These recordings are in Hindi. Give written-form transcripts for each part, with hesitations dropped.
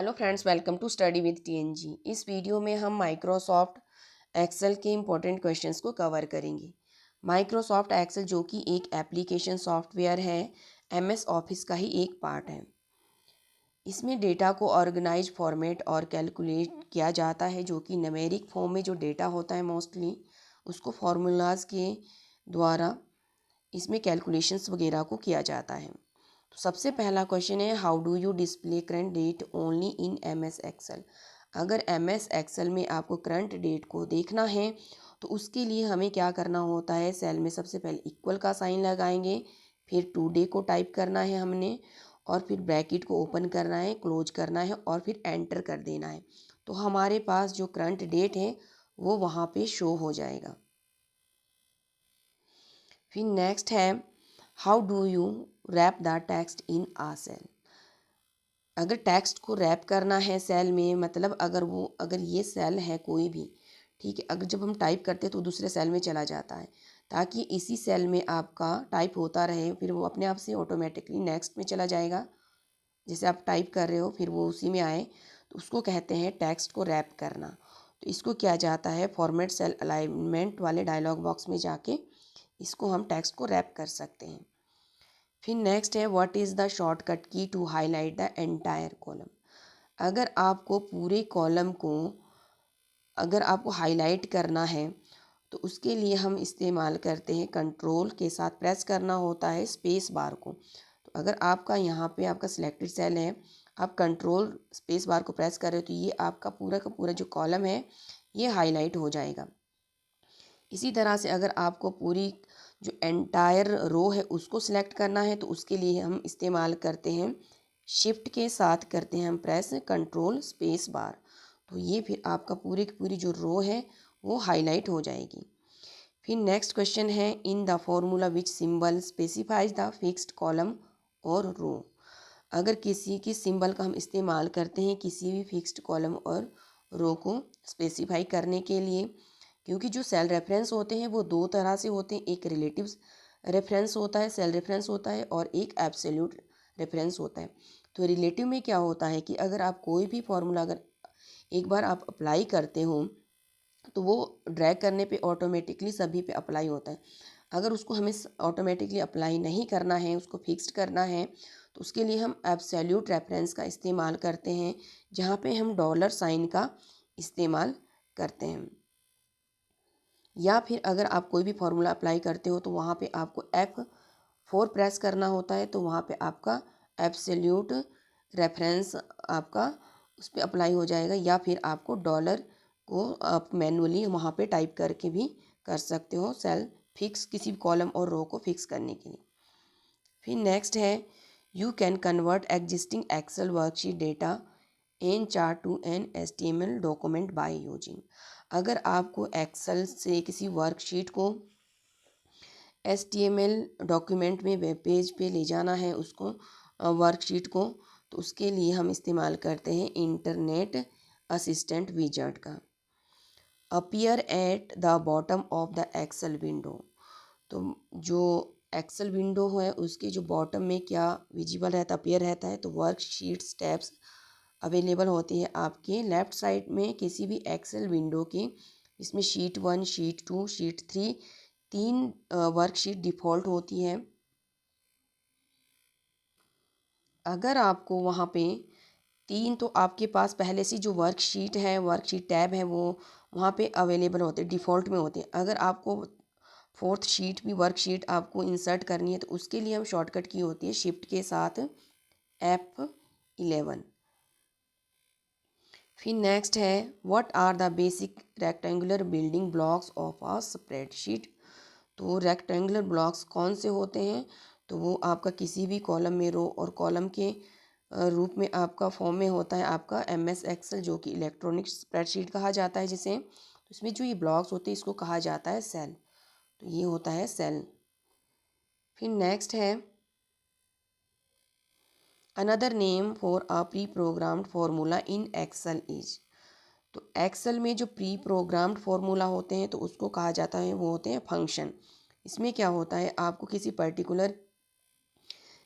Hello friends, welcome to study with TNG. इस वीडियो में हम माइक्रोसॉफ्ट एक्सेल के इम्पोर्टेंट क्वेश्चंस को कवर करेंगे। माइक्रोसॉफ्ट एक्सेल जो कि एक एप्लीकेशन सॉफ्टवेयर है, एमएस ऑफिस का ही एक पार्ट है। इसमें डेटा को ऑर्गेनाइज फॉर्मेट और कैलकुलेट किया जाता है, जो कि न्यूमेरिक फॉर्म में जो डेटा होता है मोस्टली उसको फार्मूलाज के द्वारा इसमें कैलकुलेशंस वगैरह को किया जाता है। तो सबसे पहला क्वेश्चन है, how do you display current date only in M S Excel. अगर एम एस एक्सेल में आपको करंट डेट को देखना है तो उसके लिए हमें क्या करना होता है, सेल में सबसे पहले इक्वल का साइन लगाएंगे, फिर टू डे को टाइप करना है हमने, और फिर ब्रैकेट को ओपन करना है, क्लोज करना है और फिर एंटर कर देना है। तो हमारे पास जो करंट डेट है वो वहाँ पे शो हो जाएगा। फिर नेक्स्ट है, how do you wrap the text in a cell. अगर टेक्स्ट को रैप करना है सेल में, मतलब अगर ये सेल है कोई भी, ठीक है, अगर जब हम टाइप करते हैं तो दूसरे सेल में चला जाता है, ताकि इसी सेल में आपका टाइप होता रहे, फिर वो अपने आप से ऑटोमेटिकली नेक्स्ट में चला जाएगा। जैसे आप टाइप कर रहे हो फिर वो उसी में आए, तो उसको कहते हैं टेक्स्ट को रैप करना। तो इसको किया जाता है फॉर्मेट सेल अलाइनमेंट वाले डायलॉग बॉक्स में जाके इसको हम टेक्स्ट को रैप कर सकते हैं। फिर नेक्स्ट है, what is the shortcut key to highlight the entire column. अगर आपको पूरे कॉलम को अगर आपको हाईलाइट करना है तो उसके लिए हम इस्तेमाल करते हैं, कंट्रोल के साथ प्रेस करना होता है स्पेस बार को। तो अगर आपका यहाँ पे आपका सिलेक्टेड सेल है, आप कंट्रोल स्पेस बार को प्रेस कर रहे हो तो ये आपका पूरा का पूरा जो कॉलम है ये हाईलाइट हो जाएगा। इसी तरह से अगर आपको पूरी जो एंटायर रो है उसको सिलेक्ट करना है तो उसके लिए हम इस्तेमाल करते हैं, शिफ्ट के साथ करते हैं हम प्रेस कंट्रोल स्पेस बार। तो ये फिर आपका पूरी की पूरी जो रो है वो हाईलाइट हो जाएगी। फिर नेक्स्ट क्वेश्चन है, in the formula which symbol specifies the fixed column और रो। अगर किसी की सिंबल का हम इस्तेमाल करते हैं किसी भी फिक्स्ड कॉलम और रो को स्पेसिफाई करने के लिए, क्योंकि जो सेल रेफरेंस होते हैं वो दो तरह से होते हैं, एक रिलेटिव्स रेफरेंस होता है, सेल रेफरेंस होता है, और एक एब्सोल्यूट रेफरेंस होता है। तो रिलेटिव में क्या होता है कि अगर आप कोई भी फॉर्मूला अगर एक बार आप अप्लाई करते हो तो वो ड्रैग करने पे ऑटोमेटिकली सभी पे अप्लाई होता है। अगर उसको हमें ऑटोमेटिकली अप्लाई नहीं करना है, उसको फिक्स्ड करना है, तो उसके लिए हम एब्सोल्यूट रेफरेंस का इस्तेमाल करते हैं, जहाँ पे हम डॉलर साइन का इस्तेमाल करते हैं। या फिर अगर आप कोई भी फार्मूला अप्लाई करते हो तो वहाँ पे आपको F4 प्रेस करना होता है, तो वहाँ पे आपका एब्सोल्यूट रेफरेंस आपका उस पर अप्लाई हो जाएगा। या फिर आपको डॉलर को आप मैनुअली वहाँ पे टाइप करके भी कर सकते हो, सेल फिक्स किसी भी कॉलम और रो को फिक्स करने के लिए। फिर नेक्स्ट है, you can convert existing Excel worksheet data in chart to an HTML document by using. अगर आपको एक्सेल से किसी वर्कशीट को HTML डॉक्यूमेंट में वेब पेज पे ले जाना है, उसको वर्कशीट को, तो उसके लिए हम इस्तेमाल करते हैं इंटरनेट असिस्टेंट विजार्ड का। Appear at the bottom of the Excel window. तो जो एक्सेल विंडो है उसके जो बॉटम में क्या विजिबल रहता, अपीयर रहता है, तो वर्कशीट्स टैब्स अवेलेबल होती है आपके लेफ़्ट साइड में किसी भी एक्सेल विंडो के। इसमें sheet 1, sheet 2, sheet 3, 3 worksheet default होती है। अगर आपको वहाँ पे 3 तो आपके पास पहले से जो वर्कशीट है, वर्कशीट टैब है, वो वहाँ पे अवेलेबल होते हैं, डिफ़ॉल्ट में होते हैं। अगर आपको फोर्थ शीट भी वर्कशीट आपको इंसर्ट करनी है तो उसके लिए हम शॉर्टकट की होती है शिफ्ट के साथ F11। फिर नेक्स्ट है, what are the basic rectangular building blocks of a spreadsheet. तो रेक्टेंगुलर ब्लॉक्स कौन से होते हैं, तो वो आपका किसी भी कॉलम में रो और कॉलम के रूप में आपका फॉर्म में होता है आपका MS एक्सेल, जो कि इलेक्ट्रॉनिक स्प्रेडशीट कहा जाता है जिसे। तो इसमें जो ये ब्लॉक्स होते हैं इसको कहा जाता है सेल। तो ये होता है सेल। फिर नेक्स्ट है, another name for a pre programmed formula in Excel is. तो एक्सेल में जो प्री प्रोग्राम्ड फार्मूला होते हैं तो उसको कहा जाता है, वो होते हैं फंक्शन। इसमें क्या होता है, आपको किसी पर्टिकुलर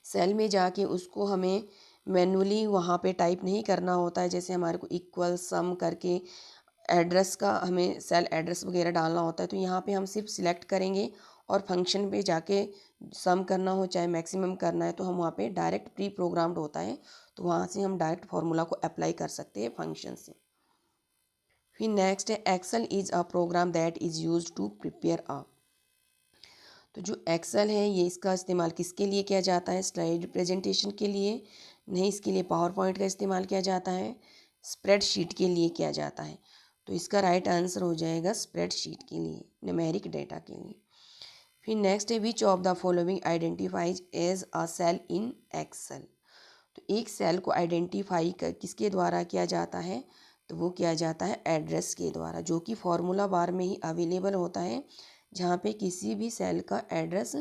सेल में जाके उसको हमें मैनुअली वहाँ पे टाइप नहीं करना होता है। जैसे हमारे को इक्वल सम करके एड्रेस का हमें सेल एड्रेस वगैरह डालना होता है, तो यहाँ पे हम सिर्फ सिलेक्ट करेंगे और फंक्शन पे जाके सम करना हो चाहे मैक्सिमम करना है तो हम वहाँ पे डायरेक्ट प्री प्रोग्राम्ड होता है, तो वहाँ से हम डायरेक्ट फार्मूला को अप्लाई कर सकते हैं फंक्शन से। फिर नेक्स्ट है Excel is a program that is use to prepare a. तो जो एक्सेल है ये इसका इस्तेमाल किसके लिए किया जाता है? स्लाइड प्रेजेंटेशन के लिए नहीं, इसके लिए पावर पॉइंट का इस्तेमाल किया जाता है, स्प्रेडशीट के लिए किया जाता है। तो इसका राइट आंसर हो जाएगा स्प्रेडशीट के लिए, न्यूमेरिक डेटा के लिए। फिर नेक्स्ट है which of the following identifies as a cell in Excel. तो एक सेल को आइडेंटिफाई किसके द्वारा किया जाता है? तो वो किया जाता है एड्रेस के द्वारा, जो कि फॉर्मूला बार में ही अवेलेबल होता है, जहाँ पे किसी भी सेल का एड्रेस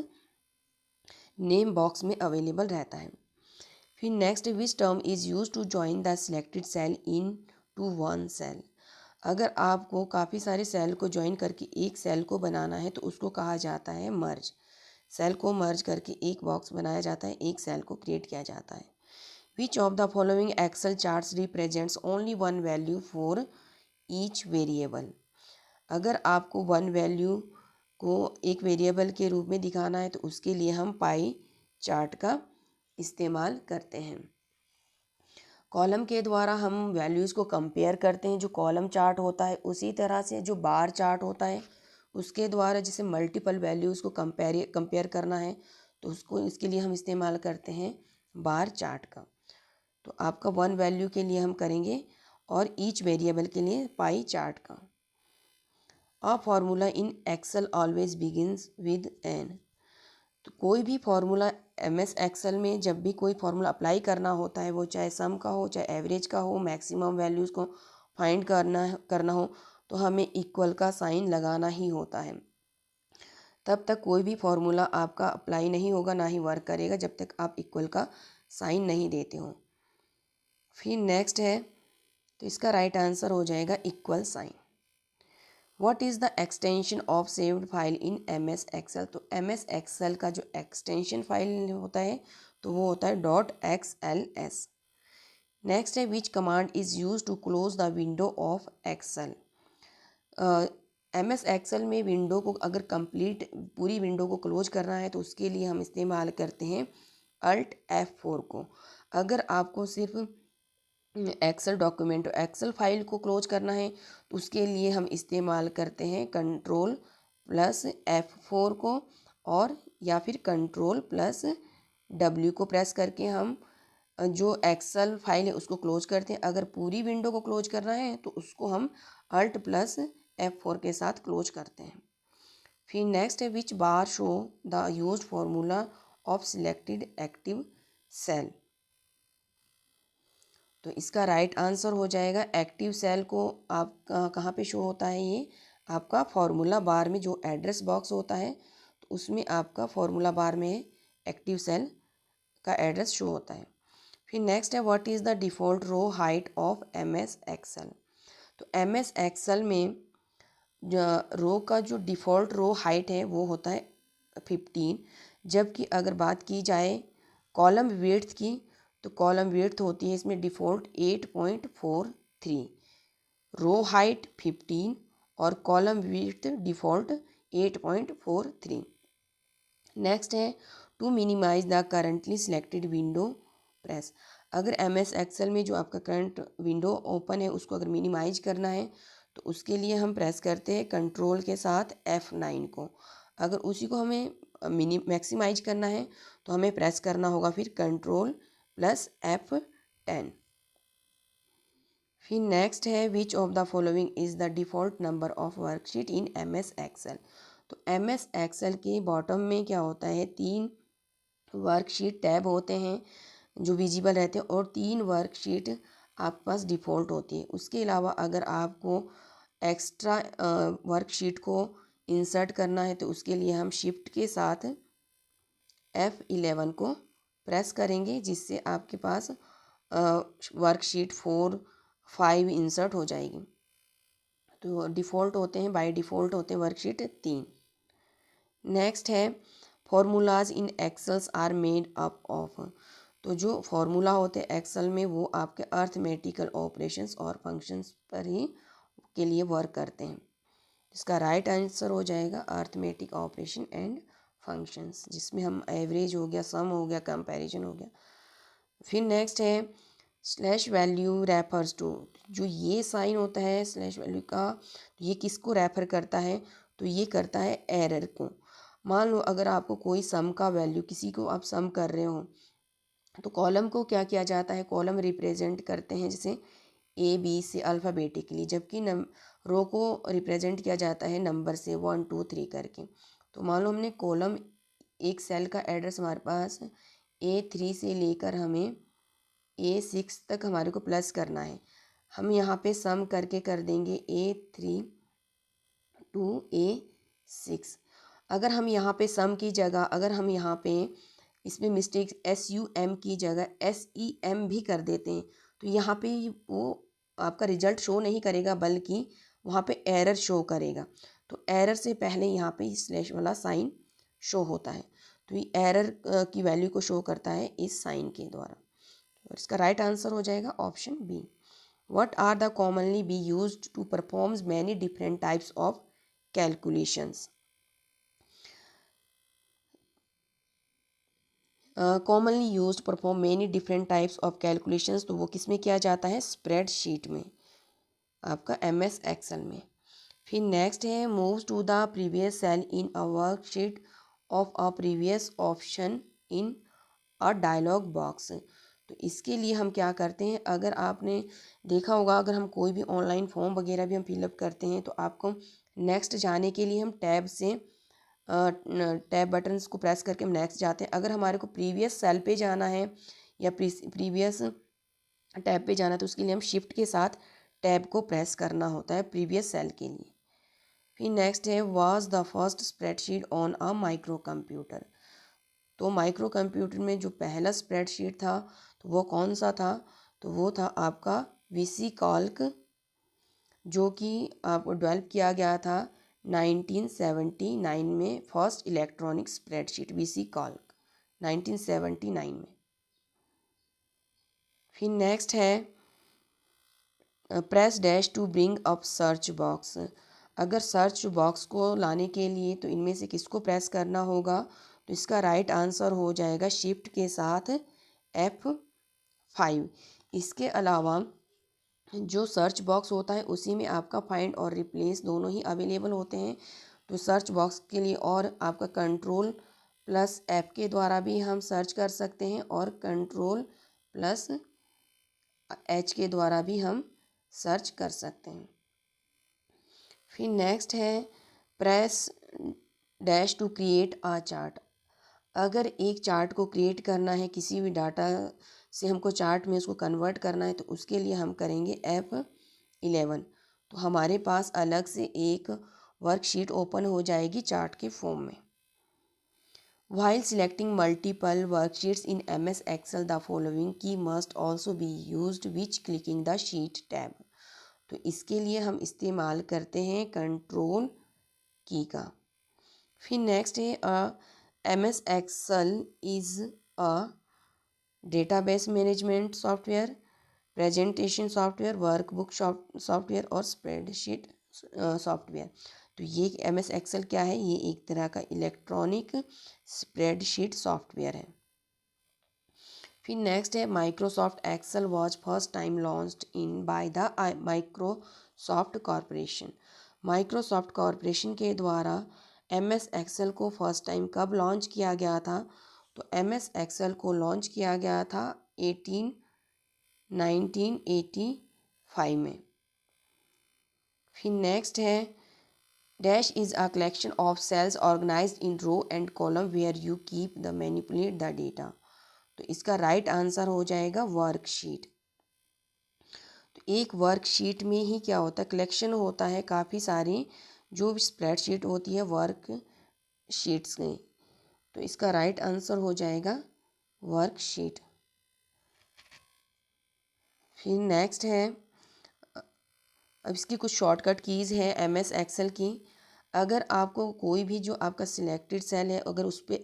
नेम बॉक्स में अवेलेबल रहता है। फिर next which term is use to join the selected cell into one cell. अगर आपको काफ़ी सारे सेल को ज्वाइन करके एक सेल को बनाना है तो उसको कहा जाता है मर्ज। सेल को मर्ज करके एक बॉक्स बनाया जाता है, एक सेल को क्रिएट किया जाता है। Which of the following Excel charts represents only one value for each variable. अगर आपको वन वैल्यू को एक वेरिएबल के रूप में दिखाना है तो उसके लिए हम पाई चार्ट का इस्तेमाल करते हैं। कॉलम के द्वारा हम वैल्यूज़ को कंपेयर करते हैं, जो कॉलम चार्ट होता है उसी तरह से जो बार चार्ट होता है उसके द्वारा जैसे मल्टीपल वैल्यूज़ को कंपेयर करना है तो उसको इसके लिए हम इस्तेमाल करते हैं बार चार्ट का। तो आपका वन वैल्यू के लिए हम करेंगे और ईच वेरिएबल के लिए पाई चार्ट का। A formula in Excel always begins with an. तो कोई भी फार्मूला MS एक्सेल में जब भी कोई फार्मूला अप्लाई करना होता है, वो चाहे सम का हो चाहे एवरेज का हो, मैक्सिमम वैल्यूज़ को फाइंड करना हो, तो हमें इक्वल का साइन लगाना ही होता है। तब तक कोई भी फार्मूला आपका अप्लाई नहीं होगा, ना ही वर्क करेगा जब तक आप इक्वल का साइन नहीं देते हो। फिर नेक्स्ट है, तो इसका राइट आंसर हो जाएगा equal sign. What is the extension of saved file in MS Excel. तो MS एक्सेल का जो एक्सटेंशन फाइल होता है तो वो होता है .xls। नेक्स्ट है which command is use to close the window of Excel. MS Excel में विंडो को अगर कंप्लीट पूरी विंडो को क्लोज करना है तो उसके लिए हम इस्तेमाल करते हैं Alt F4 को। अगर आपको सिर्फ एक्सेल डॉक्यूमेंट एक्सेल फाइल को क्लोज करना है तो उसके लिए हम इस्तेमाल करते हैं Ctrl+F4 को, और या फिर Ctrl+W को प्रेस करके हम जो एक्सेल फाइल है उसको क्लोज करते हैं। अगर पूरी विंडो को क्लोज करना है तो उसको हम Alt+F4 के साथ क्लोज करते हैं। फिर नेक्स्ट है which bar show the used formula of selected active cell. तो इसका राइट आंसर हो जाएगा एक्टिव सेल को आप कहाँ पे शो होता है? ये आपका फार्मूला बार में जो एड्रेस बॉक्स होता है तो उसमें आपका फार्मूला बार में एक्टिव सेल का एड्रेस शो होता है। फिर नेक्स्ट है what is the default row height of MS Excel. तो MS एक्सेल में रो का जो डिफ़ॉल्ट रो हाइट है वो होता है 15। जबकि अगर बात की जाए कॉलम विड्थ की तो कॉलम विड्थ होती है इसमें डिफ़ॉल्ट 8.43, रो हाइट 15 और कॉलम विड्थ डिफ़ॉल्ट 8.43। नेक्स्ट है to minimize the currently selected window press. अगर MS एक्सेल में जो आपका करंट विंडो ओपन है उसको अगर मिनिमाइज करना है तो उसके लिए हम प्रेस करते हैं कंट्रोल के साथ F9 को। अगर उसी को हमें मैक्सिमाइज करना है तो हमें प्रेस करना होगा फिर Ctrl+F10। फिर नेक्स्ट है which of the following is the default number of worksheet in MS Excel. तो MS एक्सेल के बॉटम में क्या होता है, 3 वर्कशीट टैब होते हैं जो विजिबल रहते हैं और 3 वर्कशीट आपके पास डिफ़ॉल्ट होती है। उसके अलावा अगर आपको एक्स्ट्रा वर्कशीट को इंसर्ट करना है तो उसके लिए हम शिफ्ट के साथ F11 को प्रेस करेंगे, जिससे आपके पास वर्कशीट 4, 5 इंसर्ट हो जाएगी। तो डिफ़ॉल्ट होते हैं, बाय डिफ़ॉल्ट होते हैं वर्कशीट 3। नेक्स्ट है formulas in Excels are made up of. तो जो फॉर्मूला होते हैं एक्सेल में वो आपके अर्थमेटिकल ऑपरेशंस और फंक्शंस पर ही के लिए वर्क करते हैं। इसका राइट आंसर हो जाएगा अर्थमेटिक ऑपरेशन एंड फंक्शंस, जिसमें हम एवरेज हो गया, सम हो गया, कंपैरिजन हो गया। फिर नेक्स्ट है स्लैश वैल्यू रेफर्स टू। जो ये साइन होता है स्लैश वैल्यू का, ये किसको रेफर करता है? तो ये करता है एरर को। मान लो अगर आपको कोई सम का वैल्यू, किसी को आप सम कर रहे हो, तो कॉलम को क्या किया जाता है? कॉलम रिप्रेजेंट करते हैं जैसे ए बी से अल्फ़ाबेटिकली, जबकि रो को रिप्रेजेंट किया जाता है नंबर से 1 2 3 करके। तो मान लो हमने कॉलम, एक सेल का एड्रेस हमारे पास A3 से लेकर हमें A6 तक हमारे को प्लस करना है। हम यहाँ पे सम करके कर देंगे A3 टू A6। अगर हम यहाँ पे सम की जगह, अगर हम यहाँ पे इसमें मिस्टेक SUM की जगह SEM भी कर देते हैं, तो यहाँ पे वो आपका रिजल्ट शो नहीं करेगा, बल्कि वहाँ पे एरर शो करेगा। तो एरर से पहले यहाँ पे स्लैश वाला साइन शो होता है, तो ये एरर की वैल्यू को शो करता है इस साइन के द्वारा। और इसका राइट आंसर हो जाएगा option B. What are the commonly be used to perform many different types of calculations? Commonly used to perform many different types of calculations, तो वो किस में किया जाता है? स्प्रेडशीट में, आपका MS एक्सेल में। फिर नेक्स्ट है move to the previous cell in a worksheet of a previous option in a dialog box. तो इसके लिए हम क्या करते हैं? अगर आपने देखा होगा, अगर हम कोई भी ऑनलाइन फॉर्म वगैरह भी हम फिलअप करते हैं, तो आपको नेक्स्ट जाने के लिए हम टैब से टैब बटन्स को प्रेस करके हम नेक्स्ट जाते हैं। अगर हमारे को प्रीवियस सेल पे जाना है या प्रीवियस टैब पे जाना है, तो उसके लिए हम शिफ्ट के साथ टैब को प्रेस करना होता है प्रीवियस सेल के लिए। फिर नेक्स्ट है was the first spreadsheet on a micro computer. तो माइक्रो कंप्यूटर में जो पहला स्प्रेडशीट था, तो वो कौन सा था? तो वो था आपका VC कॉल्क, जो कि आपको डेवलप किया गया था 1979 में। First electronic spreadsheet VC calc 1979 में। फिर नेक्स्ट है press dash to bring up search box. अगर सर्च बॉक्स को लाने के लिए तो इनमें से किसको प्रेस करना होगा? तो इसका राइट आंसर हो जाएगा शिफ्ट के साथ F5। इसके अलावा जो सर्च बॉक्स होता है उसी में आपका फाइंड और रिप्लेस दोनों ही अवेलेबल होते हैं। तो सर्च बॉक्स के लिए और आपका कंट्रोल प्लस F के द्वारा भी हम सर्च कर सकते हैं, और कंट्रोल प्लस H के द्वारा भी हम सर्च कर सकते हैं। फिर नेक्स्ट है press dash to create a chart. अगर एक चार्ट को क्रिएट करना है, किसी भी डाटा से हमको चार्ट में उसको कन्वर्ट करना है, तो उसके लिए हम करेंगे F11। तो हमारे पास अलग से एक वर्कशीट ओपन हो जाएगी चार्ट के फॉर्म में। While selecting multiple worksheets in MS Excel, the following key must also be used which clicking the sheet tab। तो इसके लिए हम इस्तेमाल करते हैं कंट्रोल की का। फिर नेक्स्ट है MS Excel is a database management software, presentation software, workbook software और स्प्रेडशीट सॉफ्टवेयर। तो ये MS Excel क्या है? ये एक तरह का इलेक्ट्रॉनिक स्प्रेडशीट सॉफ्टवेयर है। फिर नेक्स्ट है Microsoft Excel was first time launched in by the Microsoft corporation. Microsoft corporation के द्वारा MS Excel को फर्स्ट टाइम कब लॉन्च किया गया था? तो MS Excel को लॉन्च किया गया था 1985 में। फिर नेक्स्ट है dash is a collection of cells organised in row and column where you keep the manipulate the data. तो इसका राइट आंसर हो जाएगा वर्कशीट। तो एक वर्कशीट में ही क्या होता है? कलेक्शन होता है काफ़ी सारी, जो स्प्रेडशीट होती है वर्कशीट्स में। तो इसका राइट आंसर हो जाएगा वर्कशीट। फिर नेक्स्ट है अब इसकी कुछ शॉर्टकट कीज़ हैं MS Excel की। अगर आपको कोई भी जो आपका सिलेक्टेड सेल है, अगर उस पर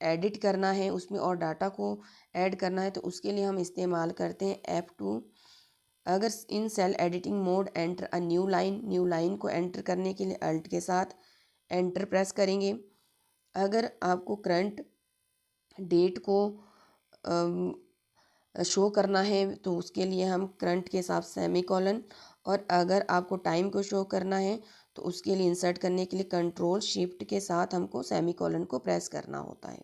एडिट करना है उसमें और डाटा को ऐड करना है तो उसके लिए हम इस्तेमाल करते हैं F2। अगर in cell editing mode enter a new line को एंटर करने के लिए अल्ट के साथ एंटर प्रेस करेंगे। अगर आपको करंट डेट को शो करना है तो उसके लिए हम करंट के साथ सेमीकोलन, और अगर आपको टाइम को शो करना है तो उसके लिए इंसर्ट करने के लिए कंट्रोल शिफ्ट के साथ हमको सेमीकोलन को प्रेस करना होता है।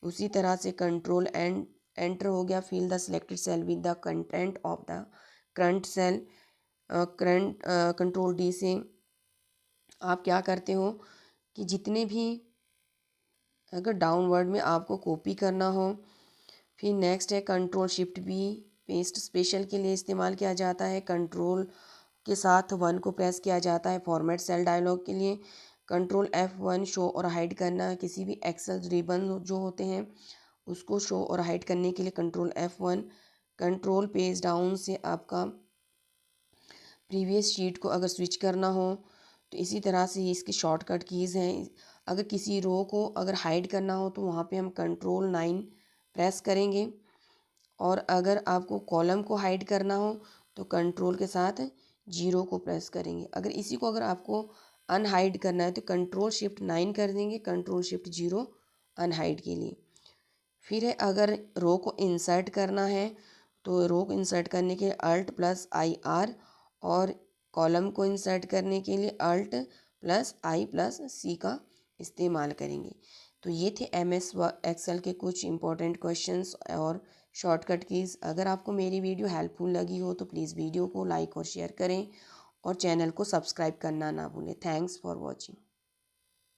उसी तरह से कंट्रोल एंटर हो गया। Fill the selected cell with the content of the current cell. Current control D से आप क्या करते हो कि जितने भी अगर डाउनवर्ड में आपको कॉपी करना हो, फिर नेक्स्ट है control shift B, paste special के लिए इस्तेमाल किया जाता है। कंट्रोल के साथ 1 को प्रेस किया जाता है फॉर्मेट सेल डायलॉग के लिए। कंट्रोल F1 शो और हाइड करना, किसी भी एक्सेल रिबन जो होते हैं उसको शो और हाइड करने के लिए control F1। Control page down से आपका प्रीवियस शीट को अगर स्विच करना हो तो इसी तरह से इसकी शॉर्टकट कीज़ हैं। अगर किसी रो को अगर हाइड करना हो तो वहाँ पे हम कंट्रोल 9 प्रेस करेंगे, और अगर आपको कॉलम को हाइड करना हो तो कंट्रोल के साथ 0 को प्रेस करेंगे। अगर आपको अनहाइड करना है तो कंट्रोल शिफ्ट 9 कर देंगे, कंट्रोल शिफ्ट 0 अनहाइड के लिए। फिर है अगर रो को इंसर्ट करना है तो रो को इंसर्ट करने के लिए अल्ट प्लस IR, और कॉलम को इंसर्ट करने के लिए alt plus I plus C का इस्तेमाल करेंगे। तो ये थे MS एक्सेल के कुछ इंपॉर्टेंट क्वेश्चंस और शॉर्टकट कीज़। अगर आपको मेरी वीडियो हेल्पफुल लगी हो तो प्लीज़ वीडियो को लाइक और शेयर करें और चैनल को सब्सक्राइब करना ना भूलें। Thanks for watching.